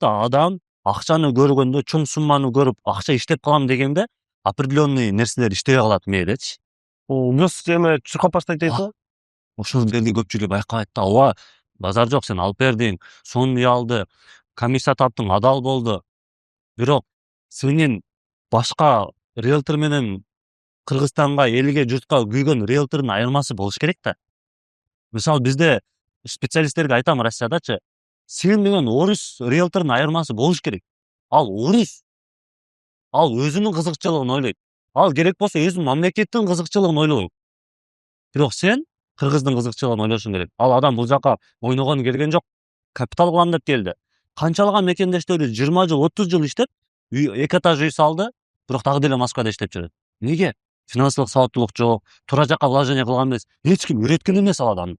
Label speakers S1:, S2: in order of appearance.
S1: да адам акчаны көргөндө, чоң сумманы көрүп, акча иштеп калам дегенде определенный нерселер иштебей калат мээдечи.
S2: Вес эме чуркап баштайт дейсиңби?
S1: Ошол жерде көпчүлүк байкабайт да. Ооба, базар жок, сен алып бердиң, сонун үй алды, комиссия таптың, адал болду. Бирок сенин башка риэлтор менен Кыргызстанга, элге, журтка күйгөн риэлтордун айырмасы болуш керек да. Мисалы бизде специалисттерге айтам Россиядачы, сен менен орус риэлтордун айырмасы болуш керек. Ал орус, ал өзүнүн кызыкчылыгын ойлойт. Ал керек болсо өзүнүн мамлекеттин кызыкчылыгын ойлойт. Бирок сен кыргыздын кызыкчылыгын ойлошуң керек. Ал адам бул жака ойногону келген жок. Капитал кылам деп келди. Канчалаган мекендештерди 20 жыл, 30 жыл иштеп, эки этаж үй салды, бирок дагы деле Москвада иштеп жүрөт. Неге? Финансылык сабаттуулук жок, туура жакка вложение кылган эмес. Эч ким үйрөткөн эмес ал адамды.